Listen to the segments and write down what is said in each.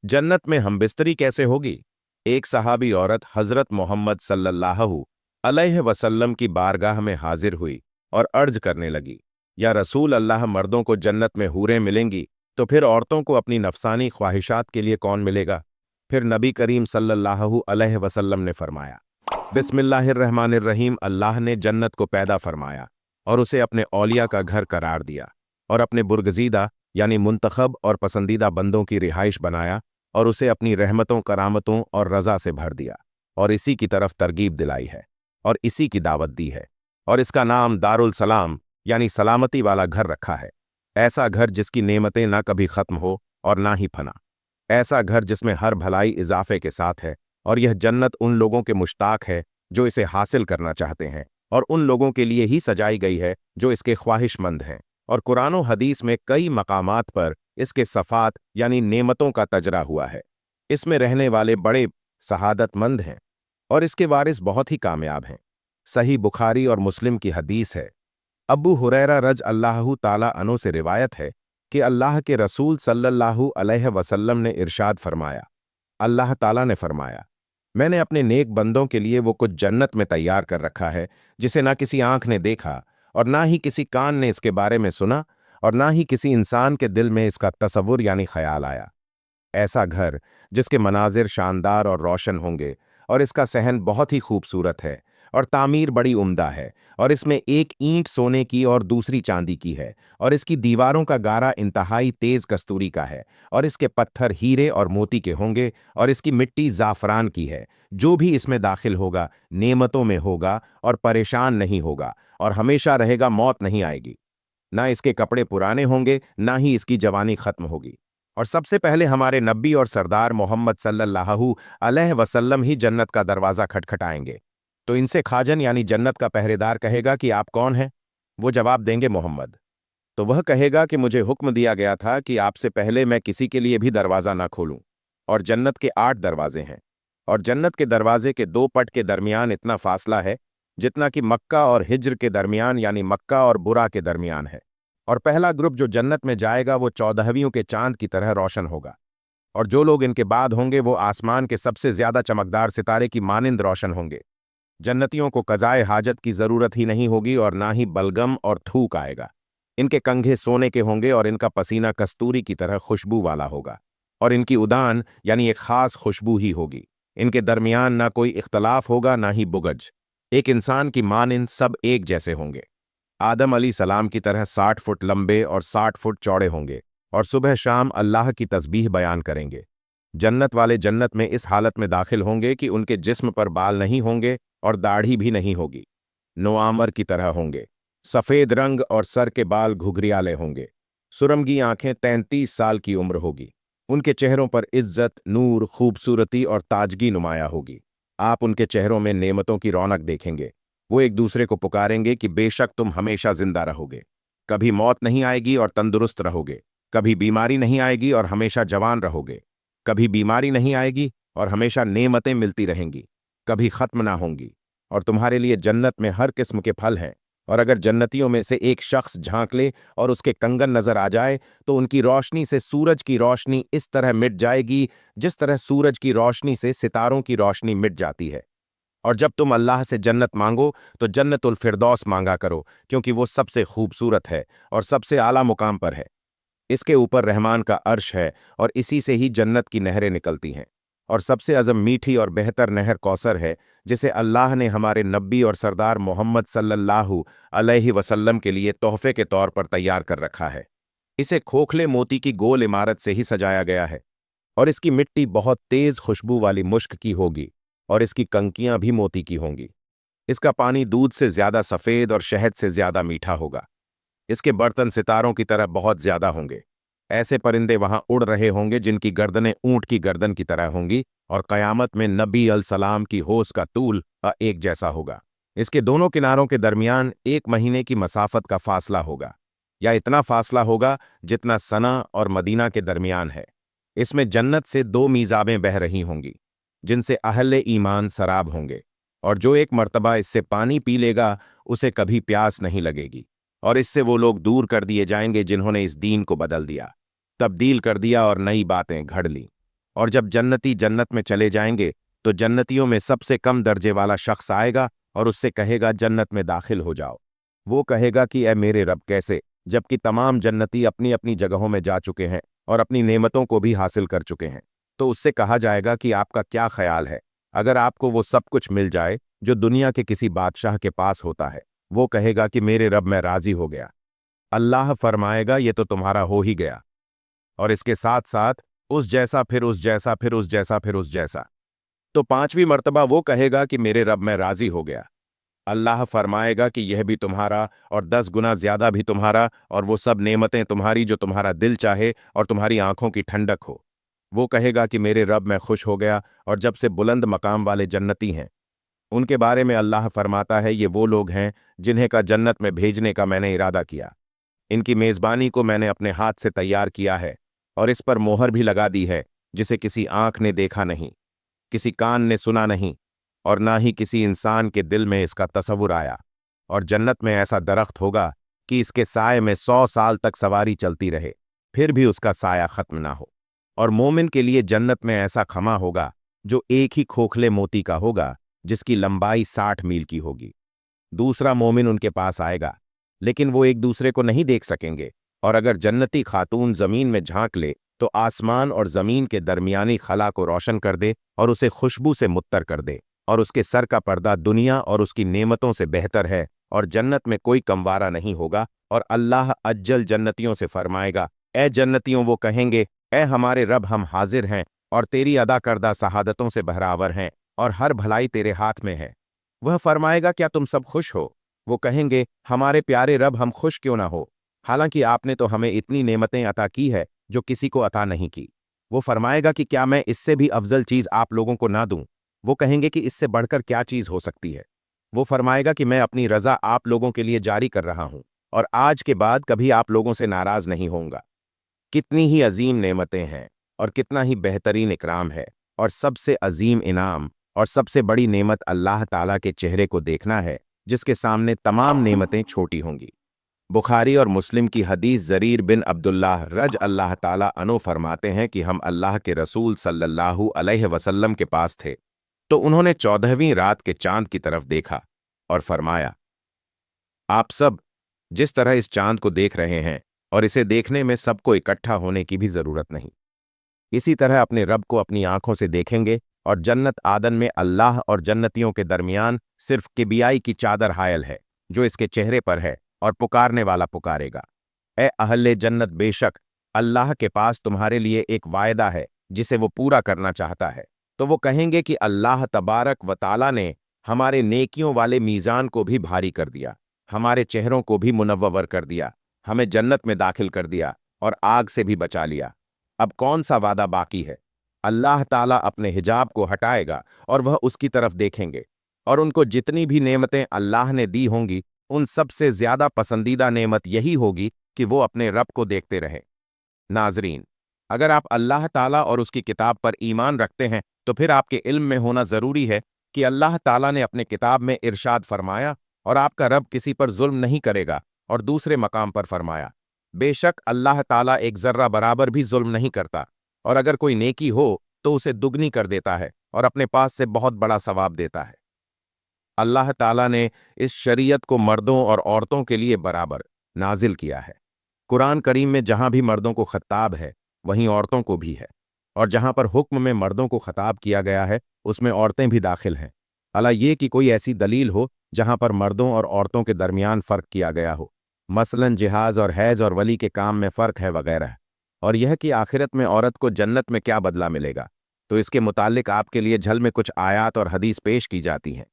जन्नत में हमबिस्तरी कैसे होगी? एक सहाबी औरत हजरत मोहम्मद सल्लल्लाहु अलैहि वसल्लम की बारगाह में हाजिर हुई और अर्ज करने लगी, या रसूल अल्लाह, मर्दों को जन्नत में हूरें मिलेंगी, तो फिर औरतों को अपनी नफसानी ख्वाहिशात के लिए कौन मिलेगा? फिर नबी करीम सल्लल्लाहु अलैहि वसल्लम ने फरमाया, बिस्मिल्लाहिर्रहमानिर्रहीम, अल्लाह ने जन्नत को पैदा फरमाया और उसे अपने औलिया का घर करार दिया और अपने बुर्गजीदा यानी मुंतखब और पसंदीदा बंदों की रिहाइश बनाया और उसे अपनी रहमतों, करामतों और रज़ा से भर दिया और इसी की तरफ तरगीब दिलाई है और इसी की दावत दी है और इसका नाम दारुल सलाम यानी सलामती वाला घर रखा है। ऐसा घर जिसकी नेमतें ना कभी खत्म हो और ना ही फना। ऐसा घर जिसमें हर भलाई इजाफे के साथ है और यह जन्नत उन लोगों के मुश्ताक है जो इसे हासिल करना चाहते हैं और उन लोगों के लिए ही सजाई गई है जो इसके ख्वाहिशमंद हैं। और कुरान और हदीस में कई मकामात पर इसके सफ़ात यानी नेमतों का तजरा हुआ है। इसमें रहने वाले बड़े सहादतमंद हैं और इसके वारिस बहुत ही कामयाब हैं। सही बुखारी और मुस्लिम की हदीस है। अबू हुरैरा रज अल्लाहु ताला अन्हु से रिवायत है कि अल्लाह के रसूल सल्लल्लाहु अलैहि वसल्लम ने इरशाद फरमाया, अल्लाह ताला ने फरमाया, मैंने अपने नेक बंदों के लिए वो कुछ जन्नत में तैयार कर रखा है जिसे ना किसी आंख ने देखा और ना ही किसी कान ने इसके बारे में सुना और ना ही किसी इंसान के दिल में इसका तसव्वुर यानी ख्याल आया। ऐसा घर जिसके मनाजिर शानदार और रोशन होंगे और इसका सहन बहुत ही खूबसूरत है और तामीर बड़ी उम्दा है और इसमें एक ईंट सोने की और दूसरी चांदी की है और इसकी दीवारों का गारा इंतहाई तेज कस्तूरी का है और इसके पत्थर हीरे और मोती के होंगे और इसकी मिट्टी ज़ाफ़रान की है। जो भी इसमें दाखिल होगा नेमतों में होगा और परेशान नहीं होगा और हमेशा रहेगा, मौत नहीं आएगी। ना इसके कपड़े पुराने होंगे, ना ही इसकी जवानी खत्म होगी। और सबसे पहले हमारे नबी और सरदार मोहम्मद सल्लल्लाहु अलैहि वसल्लम ही जन्नत का दरवाज़ा खटखटाएंगे। तो इनसे खाजन यानी जन्नत का पहरेदार कहेगा कि आप कौन हैं? वो जवाब देंगे, मोहम्मद। तो वह कहेगा कि मुझे हुक्म दिया गया था कि आपसे पहले मैं किसी के लिए भी दरवाज़ा ना खोलूं। और जन्नत के 8 दरवाजे हैं और जन्नत के दरवाजे के 2 पट के दरमियान इतना फासला है जितना कि मक्का और हिज्र के दरमियान यानी मक्का और बुरा के दरमियान है। और पहला ग्रुप जो जन्नत में जाएगा वो 14वीं के चांद की तरह रोशन होगा और जो लोग इनके बाद होंगे वो आसमान के सबसे ज्यादा चमकदार सितारे की मानिंद रोशन होंगे। जन्नतियों को कज़ाए हाजत की जरूरत ही नहीं होगी और ना ही बलगम और थूक आएगा। इनके कंघे सोने के होंगे और इनका पसीना कस्तूरी की तरह खुशबू वाला होगा और इनकी उदान यानी एक खास खुशबू ही होगी। इनके दरमियान ना कोई इख्तलाफ होगा ना ही बुगज। एक इंसान की मानिंद सब एक जैसे होंगे। आदम अली सलाम की तरह 60 फुट लंबे और 60 फुट चौड़े होंगे और सुबह शाम अल्लाह की तस्बीह बयान करेंगे। जन्नत वाले जन्नत में इस हालत में दाखिल होंगे कि उनके जिस्म पर बाल नहीं होंगे और दाढ़ी भी नहीं होगी। नोआमर की तरह होंगे, सफेद रंग और सर के बाल घुघरियाले होंगे। सुरमगी आंखें, 33 साल की उम्र होगी। उनके चेहरों पर इज्जत, नूर, खूबसूरती और ताजगी नुमाया होगी। आप उनके चेहरों में नेमतों की रौनक देखेंगे। वो एक दूसरे को पुकारेंगे कि बेशक तुम हमेशा जिंदा रहोगे, कभी मौत नहीं आएगी और तंदुरुस्त रहोगे, कभी बीमारी नहीं आएगी और हमेशा जवान रहोगे, कभी बीमारी नहीं आएगी और हमेशा नेमतें मिलती रहेंगी, कभी खत्म ना होंगी। और तुम्हारे लिए जन्नत में हर किस्म के फल हैं और अगर जन्नतियों में से एक शख्स झांक ले और उसके कंगन नजर आ जाए तो उनकी रोशनी से सूरज की रोशनी इस तरह मिट जाएगी जिस तरह सूरज की रोशनी से सितारों की रोशनी मिट जाती है। और जब तुम अल्लाह से जन्नत मांगो तो जन्नतुल फिरदौस मांगा करो क्योंकि वो सबसे खूबसूरत है और सबसे आला मुकाम पर है। इसके ऊपर रहमान का अर्श है और इसी से ही जन्नत की नहरें निकलती हैं। और सबसे अज़म मीठी और बेहतर नहर कौसर है जिसे अल्लाह ने हमारे नबी और सरदार मोहम्मद सल्लल्लाहु अलैहि वसल्लम के लिए तोहफे के तौर पर तैयार कर रखा है। इसे खोखले मोती की गोल इमारत से ही सजाया गया है और इसकी मिट्टी बहुत तेज खुशबू वाली मुश्क की होगी और इसकी कंकियां भी मोती की होंगी। इसका पानी दूध से ज्यादा सफेद और शहद से ज्यादा मीठा होगा। इसके बर्तन सितारों की तरह बहुत ज्यादा होंगे। ऐसे परिंदे वहां उड़ रहे होंगे जिनकी गर्दनें ऊंट की गर्दन की तरह होंगी और कयामत में नबी अल सलाम की होश का तूल एक जैसा होगा। इसके दोनों किनारों के दरमियान 1 महीने की मसाफत का फासला होगा या इतना फासला होगा जितना सना और मदीना के दरमियान है। इसमें जन्नत से 2 मीज़ाबें बह रही होंगी जिनसे अहले ईमान सराब होंगे और जो एक मर्तबा इससे पानी पी लेगा उसे कभी प्यास नहीं लगेगी। और इससे वो लोग दूर कर दिए जाएंगे जिन्होंने इस दीन को बदल दिया, तब्दील कर दिया और नई बातें घड़ ली। और जब जन्नती जन्नत में चले जाएंगे तो जन्नतियों में सबसे कम दर्जे वाला शख्स आएगा और उससे कहेगा जन्नत में दाखिल हो जाओ। वो कहेगा कि ए मेरे रब कैसे, जबकि तमाम जन्नती अपनी अपनी जगहों में जा चुके हैं और अपनी नेमतों को भी हासिल कर चुके हैं। तो उससे कहा जाएगा कि आपका क्या ख्याल है, अगर आपको वो सब कुछ मिल जाए जो दुनिया के किसी बादशाह के पास होता है। वो कहेगा कि मेरे रब मैं राजी हो गया। अल्लाह फरमाएगा ये तो तुम्हारा हो ही गया, और इसके साथ साथ उस जैसा, फिर उस जैसा, फिर उस जैसा, फिर उस जैसा। तो पांचवी मर्तबा वो कहेगा कि मेरे रब मैं राजी हो गया। अल्लाह फरमाएगा कि यह भी तुम्हारा और 10 गुना ज्यादा भी तुम्हारा, और वो सब नेमतें तुम्हारी जो तुम्हारा दिल चाहे और तुम्हारी आंखों की ठंडक हो। वो कहेगा कि मेरे रब मैं खुश हो गया। और जब से बुलंद मकाम वाले जन्नती हैं, उनके बारे में अल्लाह फरमाता है ये वो लोग हैं जिन्हें का जन्नत में भेजने का मैंने इरादा किया। इनकी मेज़बानी को मैंने अपने हाथ से तैयार किया है और इस पर मोहर भी लगा दी है, जिसे किसी आंख ने देखा नहीं, किसी कान ने सुना नहीं, और ना ही किसी इंसान के दिल में इसका तसव्वुर आया। और जन्नत में ऐसा दरख्त होगा कि इसके साए में 100 साल तक सवारी चलती रहे, फिर भी उसका साया खत्म ना हो। और मोमिन के लिए जन्नत में ऐसा खमा होगा जो एक ही खोखले मोती का होगा, जिसकी लंबाई 60 मील की होगी। दूसरा मोमिन उनके पास आएगा, लेकिन वो एक दूसरे को नहीं देख सकेंगे। और अगर जन्नती खातून जमीन में झांक ले तो आसमान और जमीन के दरमियानी खला को रोशन कर दे और उसे खुशबू से मुत्तर कर दे, और उसके सर का पर्दा दुनिया और उसकी नेमतों से बेहतर है, और जन्नत में कोई कमवारा नहीं होगा। और अल्लाह अज्जल जन्नतियों से फरमाएगा, ए जन्नतियों, वो कहेंगे, ए हमारे रब हम हाजिर हैं और तेरी अदा करदा शहादतों से बहरावर हैं, और हर भलाई तेरे हाथ में है। वह फरमाएगा, क्या तुम सब खुश हो? वो कहेंगे, हमारे प्यारे रब हम खुश क्यों ना हो, हालांकि आपने तो हमें इतनी नेमतें अता की है जो किसी को अता नहीं की। वो फरमाएगा कि क्या मैं इससे भी अफजल चीज आप लोगों को ना दूं? वो कहेंगे कि इससे बढ़कर क्या चीज हो सकती है? वो फरमाएगा कि मैं अपनी रजा आप लोगों के लिए जारी कर रहा हूं और आज के बाद कभी आप लोगों से नाराज नहीं होऊंगा। कितनी ही अजीम नेमतें हैं और कितना ही बेहतरीन इकराम है, और सबसे अजीम इनाम और सबसे बड़ी नेमत अल्लाह ताला के चेहरे को देखना है, जिसके सामने तमाम नेमतें छोटी होंगी। बुखारी और मुस्लिम की हदीस, जरीर बिन अब्दुल्लाह रज अल्लाह ताला अनो फरमाते हैं कि हम अल्लाह के रसूल सल्लल्लाहु अलैहि वसल्लम के पास थे, तो उन्होंने 14वीं रात के चांद की तरफ देखा और फरमाया, आप सब जिस तरह इस चांद को देख रहे हैं और इसे देखने में सबको इकट्ठा होने की भी जरूरत नहीं, इसी तरह अपने रब को अपनी आंखों से देखेंगे। और जन्नत आदन में अल्लाह और जन्नतियों के दरमियान सिर्फ किबियाई की चादर हायल है जो इसके चेहरे पर है, और पुकारने वाला पुकारेगा, ए अहले जन्नत, बेशक अल्लाह के पास तुम्हारे लिए एक वायदा है जिसे वो पूरा करना चाहता है। तो वो कहेंगे कि अल्लाह तबारक व ताला ने हमारे नेकियों वाले मीज़ान को भी भारी कर दिया, हमारे चेहरों को भी मुनव्वर कर दिया, हमें जन्नत में दाखिल कर दिया और आग से भी बचा लिया। अब कौन सा वादा बाकी है? अल्लाह ताला अपने हिजाब को हटाएगा और वह उसकी तरफ देखेंगे, और उनको जितनी भी नेमतें अल्लाह ने दी होंगी, उन सबसे ज्यादा पसंदीदा नेमत यही होगी कि वो अपने रब को देखते रहें। नाजरीन, अगर आप अल्लाह ताला और उसकी किताब पर ईमान रखते हैं तो फिर आपके इल्म में होना जरूरी है कि अल्लाह ताला ने अपने किताब में इरशाद फरमाया, और आपका रब किसी पर जुल्म नहीं करेगा। और दूसरे मकाम पर फरमाया, बेशक अल्लाह ताला एक जर्रा बराबर भी जुल्म नहीं करता, और अगर कोई नेकी हो तो उसे दुगनी कर देता है और अपने पास से बहुत बड़ा सवाब देता है। अल्लाह ताला ने इस शरीयत को मर्दों और औरतों के लिए बराबर नाजिल किया है। कुरान करीम में जहां भी मर्दों को खिताब है वहीं औरतों को भी है, और जहां पर हुक्म में मर्दों को खिताब किया गया है उसमें औरतें भी दाखिल हैं। अला ये कि कोई ऐसी दलील हो जहां पर मर्दों और औरतों के दरमियान फ़र्क किया गया हो, मसलन जिहाज और हैज और वली के काम में फ़र्क है वगैरह। और यह कि आखिरत में औरत को जन्नत में क्या बदला मिलेगा, तो इसके मुतालिक आपके लिए झल में कुछ आयात और हदीस पेश की जाती हैं।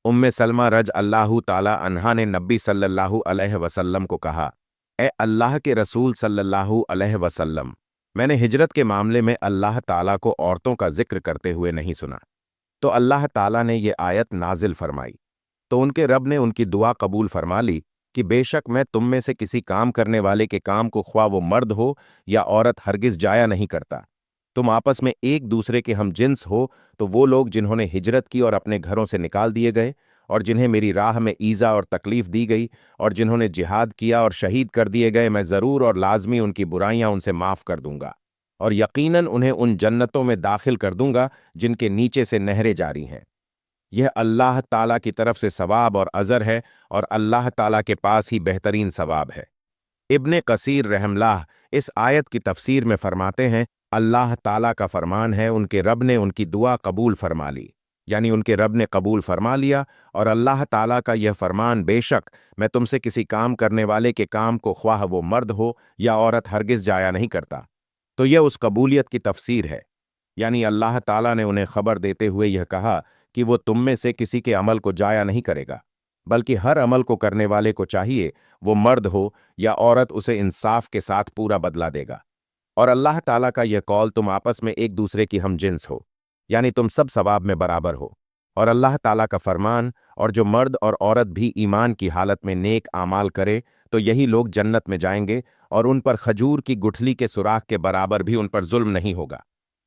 उम्मे सलमा रज अल्लाहु ताला अन्हा ने नबी सल्लल्लाहु अलैहि वसल्लम को कहा, ए अल्लाह के रसूल सल्लल्लाहु अलैहि वसल्लम, मैंने हिजरत के मामले में अल्लाह ताला को औरतों का जिक्र करते हुए नहीं सुना। तो अल्लाह ताला ने ये आयत नाजिल फरमाई, तो उनके रब ने उनकी दुआ कबूल फरमा ली कि बेशक मैं तुम में से किसी काम करने वाले के काम को, ख्वाह वो मर्द हो या औरत, हरगिज जाया नहीं करता। तुम आपस में एक दूसरे के हम जिन्स हो, तो वो लोग जिन्होंने हिजरत की और अपने घरों से निकाल दिए गए, और जिन्हें मेरी राह में ईज़ा और तकलीफ दी गई, और जिन्होंने जिहाद किया और शहीद कर दिए गए, मैं ज़रूर और लाजमी उनकी बुराइयां उनसे माफ़ कर दूंगा। और यकीनन उन्हें उन जन्नतों में दाखिल कर दूंगा जिनके नीचे से नहरें जारी हैं। यह अल्लाह ताला की तरफ से सवाब और अजर है, और अल्लाह ताला के पास ही बेहतरीन सवाब है। इब्ने कसीर रहमल्लाह इस आयत की तफसीर में फरमाते हैं, अल्लाह ताला का फरमान है, उनके रब ने उनकी दुआ कबूल फरमा ली, यानी उनके रब ने कबूल फरमा लिया। और अल्लाह ताला का यह फरमान, बेशक मैं तुमसे किसी काम करने वाले के काम को, ख्वाह वो मर्द हो या औरत, हरगिज जाया नहीं करता। तो यह उस कबूलियत की तफसीर है, यानी अल्लाह ताला ने उन्हें खबर देते हुए यह कहा कि वो तुम में से किसी के अमल को जाया नहीं करेगा, बल्कि हर अमल को करने वाले को चाहिए, वो मर्द हो या औरत, उसे इंसाफ के साथ पूरा बदला देगा। और अल्लाह ताला का यह कौल, तुम आपस में एक दूसरे की हम जिन्स हो, यानी तुम सब सवाब में बराबर हो। और अल्लाह ताला का फरमान, और जो मर्द और औरत भी ईमान की हालत में नेक आमाल करे तो यही लोग जन्नत में जाएंगे, और उन पर खजूर की गुठली के सुराख के बराबर भी उन पर जुल्म नहीं होगा।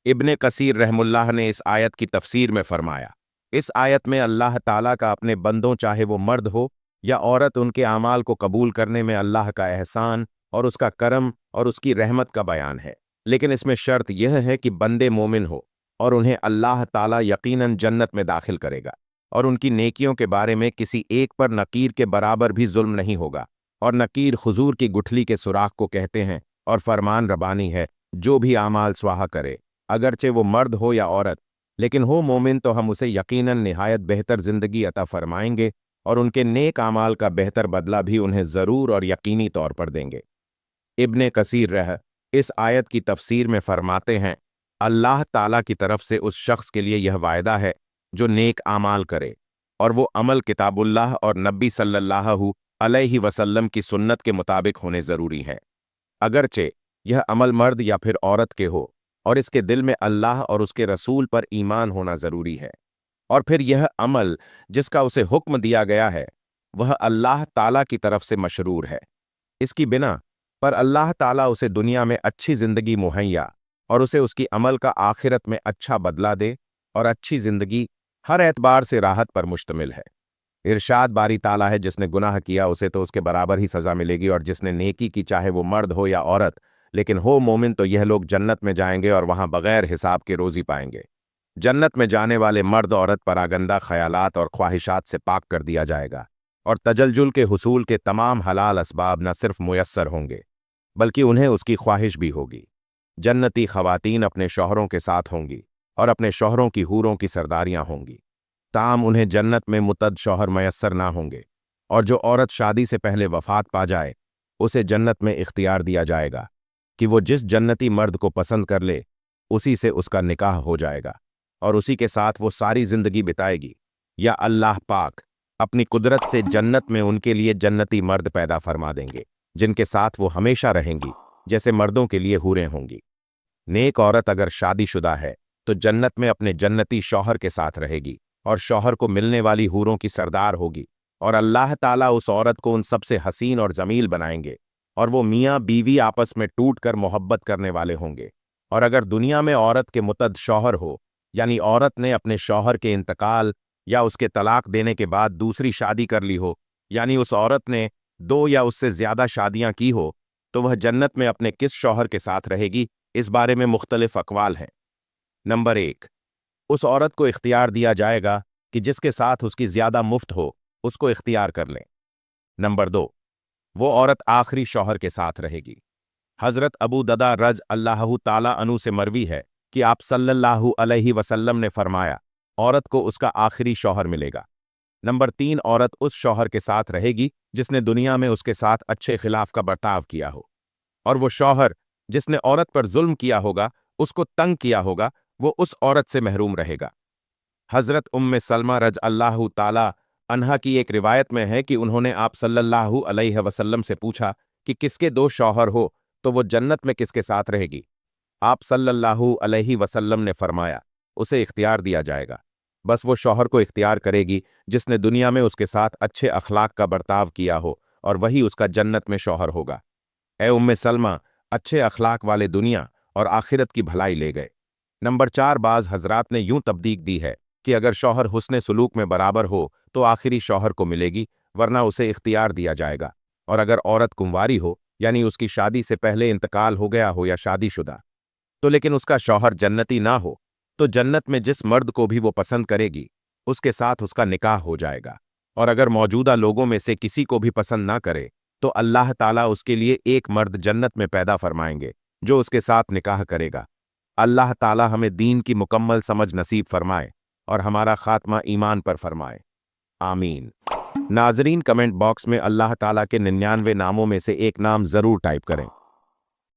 इब्ने कसीर रहमुल्लाह ने इस आयत की तफसीर में फरमाया, इस आयत में अल्लाह ताला का अपने बंदों, चाहे वो मर्द हो या औरत, उनके आमाल को कबूल करने में अल्लाह का एहसान और उसका करम और उसकी रहमत का बयान है। लेकिन इसमें शर्त यह है कि बंदे मोमिन हो, और उन्हें अल्लाह ताला यकीनन जन्नत में दाखिल करेगा, और उनकी नेकियों के बारे में किसी एक पर नकीर के बराबर भी जुल्म नहीं होगा। और नकीर खुजूर की गुठली के सुराख को कहते हैं, और फरमान रबानी है, जो भी आमाल स्वाहा करे, अगरचे वो मर्द हो या औरत, लेकिन हो मोमिन, तो हम उसे यकीनन निहायत बेहतर जिंदगी अता फरमाएंगे, और उनके नेक आमाल का बेहतर बदला भी उन्हें जरूर और यकीनी तौर पर देंगे। इब्ने कसीर रह इस आयत की तफसीर में फरमाते हैं, अल्लाह ताला की तरफ से उस शख्स के लिए यह वायदा है जो नेक आमाल करे, और वो अमल किताबुल्लाह और नबी सल्लल्लाहु अलैहि वसल्लम की सुन्नत के मुताबिक होने जरूरी है। अगरचे यह अमल मर्द या फिर औरत के हो, और इसके दिल में अल्लाह और उसके रसूल पर ईमान होना जरूरी है, और फिर यह अमल जिसका उसे हुक्म दिया गया है वह अल्लाह ताला की तरफ से मशरूर है। इसकी बिना पर अल्लाह ताला उसे दुनिया में अच्छी जिंदगी मुहैया, और उसे उसकी अमल का आखिरत में अच्छा बदला दे, और अच्छी जिंदगी हर एतबार से राहत पर मुश्तमिल है। इरशाद बारी ताला है, जिसने गुनाह किया उसे तो उसके बराबर ही सजा मिलेगी, और जिसने नेकी की, चाहे वो मर्द हो या औरत, लेकिन हो मोमिन, तो यह लोग जन्नत में जाएंगे और वहां बगैर हिसाब के रोजी पाएंगे। जन्नत में जाने वाले मर्द औरत परागंदा ख्यालात और ख्वाहिशात से पाक कर दिया जाएगा, और तजलजुल के हुसूल के तमाम हलाल असबाब न सिर्फ मुयस्सर होंगे, बल्कि उन्हें उसकी ख्वाहिश भी होगी। जन्नती खवातीन अपने शौहरों के साथ होंगी, और अपने शौहरों की हूरों की सरदारियां होंगी। ताम उन्हें जन्नत में मुतद शौहर मयस्सर ना होंगे, और जो औरत शादी से पहले वफात पा जाए उसे जन्नत में इख्तियार दिया जाएगा कि वो जिस जन्नती मर्द को पसंद कर ले उसी से उसका निकाह हो जाएगा, और उसी के साथ वो सारी जिंदगी बिताएगी। या अल्लाह पाक अपनी कुदरत से जन्नत में उनके लिए जन्नती मर्द पैदा फरमा देंगे, जिनके साथ वो हमेशा रहेंगी, जैसे मर्दों के लिए हूरें होंगी। नेक औरत अगर शादीशुदा है तो जन्नत में अपने जन्नती शौहर के साथ रहेगी, और शौहर को मिलने वाली हूरों की सरदार होगी, और अल्लाह ताला उस औरत को उन सबसे हसीन और जमील बनाएंगे, और वो मियाँ बीवी आपस में टूट कर मोहब्बत करने वाले होंगे। और अगर दुनिया में औरत के मुतद शौहर हो, यानी औरत ने अपने शौहर के इंतकाल या उसके तलाक देने के बाद दूसरी शादी कर ली हो, यानी उस औरत ने 2 या उससे ज्यादा शादियां की हो, तो वह जन्नत में अपने किस शौहर के साथ रहेगी, इस बारे में मुख्तलिफ अकवाल हैं। नंबर 1, उस औरत को इख्तियार दिया जाएगा कि जिसके साथ उसकी ज्यादा मुफ्त हो उसको इख्तियार कर लें। नंबर 2, वो औरत आखिरी शौहर के साथ रहेगी। हजरत अबू ददा रज अल्लाहु ताला अनु से मरवी है कि आप सल्लल्लाहु अलैहि वसल्लम ने फरमाया, औरत को उसका आखिरी शौहर मिलेगा। नंबर 3, औरत उस शौहर के साथ रहेगी जिसने दुनिया में उसके साथ अच्छे खिलाफ का बर्ताव किया हो, और वो शौहर जिसने औरत पर जुल्म किया होगा, उसको तंग किया होगा, वो उस औरत से महरूम रहेगा। हजरत उम्मे सलमा रज अल्लाहु ताला अन्हा की एक रिवायत में है कि उन्होंने आप सल्लल्लाहु अलैहि वसल्लम से पूछा कि किसके 2 शौहर हो तो वो जन्नत में किसके साथ रहेगी। आप सल्लल्लाहु अलैहि वसल्लम ने फरमाया, उसे इख्तियार दिया जाएगा, बस वो शौहर को इख्तियार करेगी जिसने दुनिया में उसके साथ अच्छे अखलाक का बर्ताव किया हो, और वही उसका जन्नत में शौहर होगा। ए उम्मे सलमा, अच्छे अखलाक वाले दुनिया और आखिरत की भलाई ले गए। नंबर 4, बाज हजरात ने यूं तब्दीक दी है कि अगर शौहर हुस्ने सुलूक में बराबर हो तो आखिरी शौहर को मिलेगी, वरना उसे इख्तियार दिया जाएगा। और अगर औरत कुंवारी हो, यानी उसकी शादी से पहले इंतकाल हो गया हो या शादीशुदा, तो लेकिन उसका शौहर जन्नती ना हो तो जन्नत में जिस मर्द को भी वो पसंद करेगी उसके साथ उसका निकाह हो जाएगा। और अगर मौजूदा लोगों में से किसी को भी पसंद ना करे तो अल्लाह ताला उसके लिए एक मर्द जन्नत में पैदा फरमाएंगे जो उसके साथ निकाह करेगा। अल्लाह ताला हमें दीन की मुकम्मल समझ नसीब फरमाए और हमारा खात्मा ईमान पर फरमाए, आमीन। नाजरीन, कमेंट बॉक्स में अल्लाह ताला के 99 नामों में से एक नाम जरूर टाइप करें।